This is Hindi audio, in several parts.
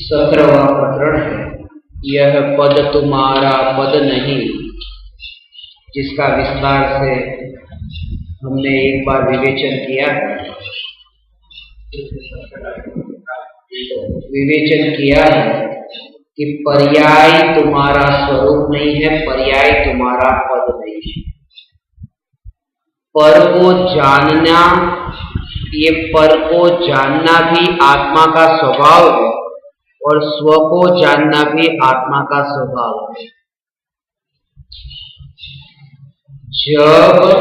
17वां प्रकरण है। यह पद तुम्हारा पद नहीं, जिसका विस्तार से हमने एक बार विवेचन किया है। विवेचन किया है कि पर्याय तुम्हारा स्वरूप नहीं है, पर्याय तुम्हारा पद नहीं है। पर को जानना, ये पर को जानना भी आत्मा का स्वभाव है और स्व को जानना भी आत्मा का स्वभाव है। जब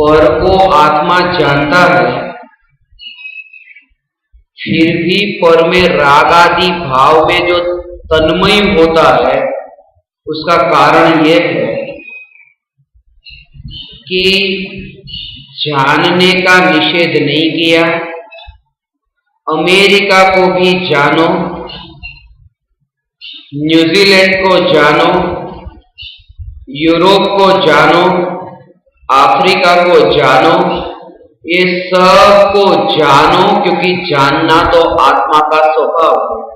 पर को आत्मा जानता है, फिर भी पर में राग आदि भाव में जो तन्मय होता है, उसका कारण यह है कि जानने का निषेध नहीं किया। अमेरिका को भी जानो, न्यूजीलैंड को जानो, यूरोप को जानो, अफ्रीका को जानो, ये सब को जानो, क्योंकि जानना तो आत्मा का स्वभाव है।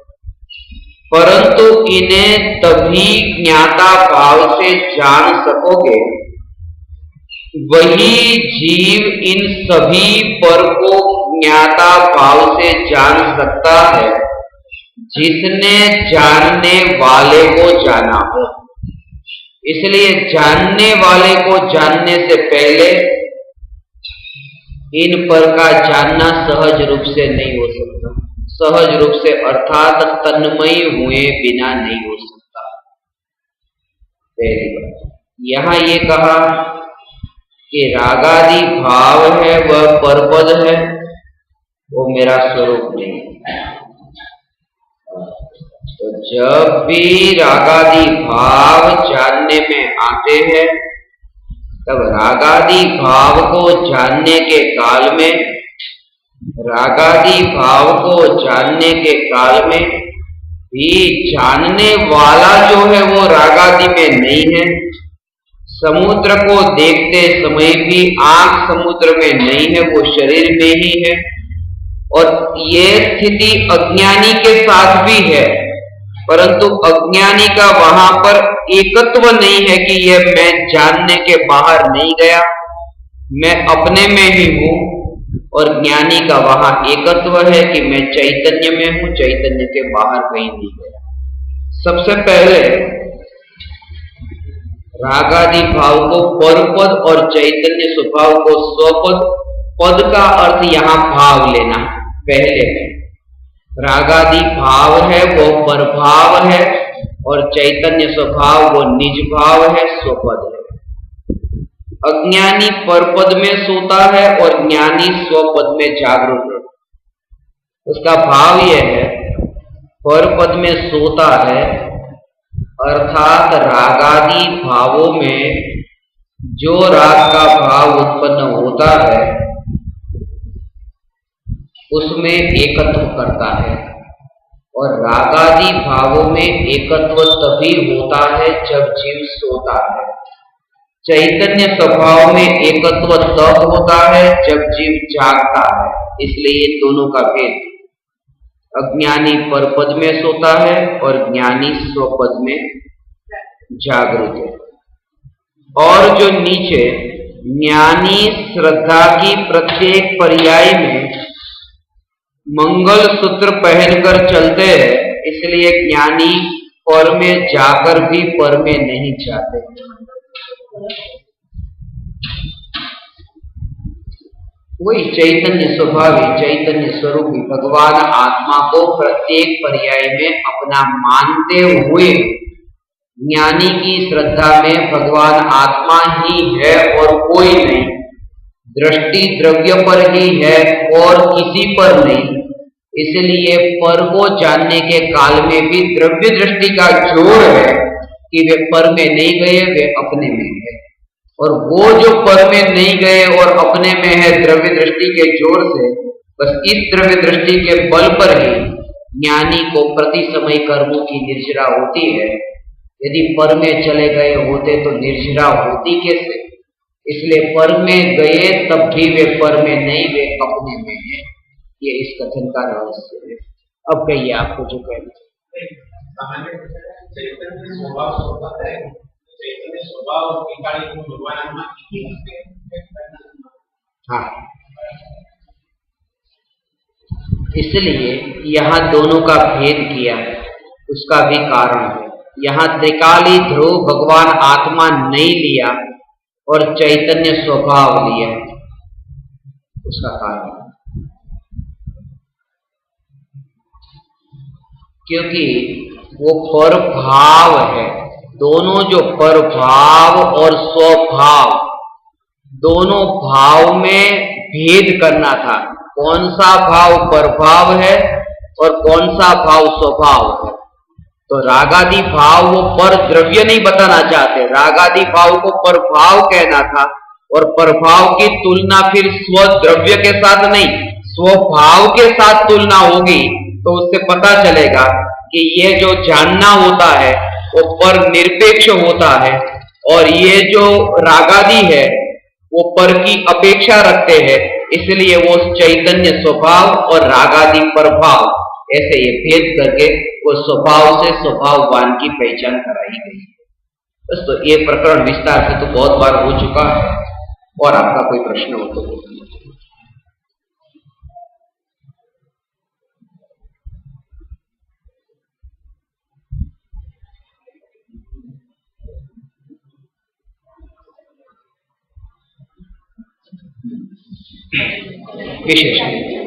परंतु इन्हें तभी ज्ञाता भाव से जान सकोगे, वही जीव इन सभी पर को ज्ञाता भाव से जान सकता है जिसने जानने वाले को जाना हो। इसलिए जानने वाले को जानने से पहले इन पर का जानना सहज रूप से नहीं हो सकता। सहज रूप से अर्थात तन्मय हुए बिना नहीं हो सकता। पहली बात यहां ये कहा कि रागादि भाव है वह परपद है, वो मेरा स्वरूप नहीं है। तो जब भी रागादि भाव जानने में आते हैं, तब रागादि भाव को जानने के काल में, रागादि भाव को जानने के काल में भी जानने वाला जो है वो रागादि में नहीं है। समुद्र को देखते समय भी आंख समुद्र में नहीं है, वो शरीर में ही है। और ये स्थिति अज्ञानी के साथ भी है, परंतु अज्ञानी का वहां पर एकत्व नहीं है कि यह मैं जानने के बाहर नहीं गया, मैं अपने में ही हूं। और ज्ञानी का वहां एकत्व है कि मैं चैतन्य में हूं, चैतन्य के बाहर कहीं नहीं गया। सबसे पहले रागादि भाव को परपद और चैतन्य स्वभाव को स्वपद, पद का अर्थ यहां भाव लेना पहले है। रागादि भाव है वो परभाव है और चैतन्य स्वभाव वो निज भाव है, स्वपद है। अज्ञानी परपद में सोता है और ज्ञानी स्वपद में जागरूक है। उसका भाव यह है, परपद में सोता है अर्थात रागादि भावों में जो राग का भाव उत्पन्न होता है उसमें एकत्व करता है। और रागादि भावों में एकत्व तभी होता है जब जीव सोता है। चैतन्य स्वभाव में एकत्व तब होता है जब जीव जागता है। इसलिए दोनों का भेद, अज्ञानी परपद में सोता है और ज्ञानी स्वपद में जागृत है। और जो नीचे ज्ञानी श्रद्धा की प्रत्येक पर्याय में मंगल सूत्र पहनकर चलते हैं, इसलिए ज्ञानी पर में जाकर भी पर में नहीं जाते। वही चैतन्य स्वभावी, चैतन्य स्वरूपी भगवान आत्मा को प्रत्येक पर्याय में अपना मानते हुए ज्ञानी की श्रद्धा में भगवान आत्मा ही है और कोई नहीं। दृष्टि द्रव्य पर ही है और किसी पर नहीं। इसलिए पर को जानने के काल में भी द्रव्य दृष्टि का जोर है कि वे पर में नहीं गए, वे अपने में है। और वो जो पर में नहीं गए और अपने में है द्रव्य दृष्टि के जोर से, बस इस द्रव्य दृष्टि के बल पर ही ज्ञानी को प्रति समय कर्मों की निर्जरा होती है। यदि पर में चले गए होते तो निर्जरा होती कैसे? इसलिए पर में गए तब भी वे पर में नहीं, वे अपने में है। ये इस कथन का रहस्य है। अब कहिए आपको जो कहना है। सामान्य चैतन्य स्वभाव होता है, चैतन्य स्वभाव के कारण भगवान आत्मा की हाँ, इसलिए यहाँ दोनों का भेद किया है, उसका भी कारण है। यहाँ त्रिकाली ध्रुव भगवान आत्मा नहीं लिया और चैतन्य स्वभाव लिया, उसका कारण क्योंकि वो परभाव है। दोनों जो परभाव और स्वभाव, दोनों भाव में भेद करना था। कौन सा भाव परभाव है और कौन सा भाव स्वभाव है। तो रागादि भाव वो पर द्रव्य नहीं बताना चाहते, रागादि भाव को परभाव कहना था और परभाव की तुलना फिर स्वद्रव्य के साथ नहीं, स्वभाव के साथ तुलना होगी। तो उससे पता चलेगा कि ये जो जानना होता है वो पर निरपेक्ष होता है और ये जो रागादि है वो पर की अपेक्षा रखते हैं, इसलिए वो चैतन्य स्वभाव और रागादि प्रभाव ऐसे ये भेद करके वो स्वभाव से स्वभाववान की पहचान कराई गई है। बस तो ये प्रकरण विस्तार से तो बहुत बार हो चुका है, और आपका कोई प्रश्न हो तो बोलिए। विशेष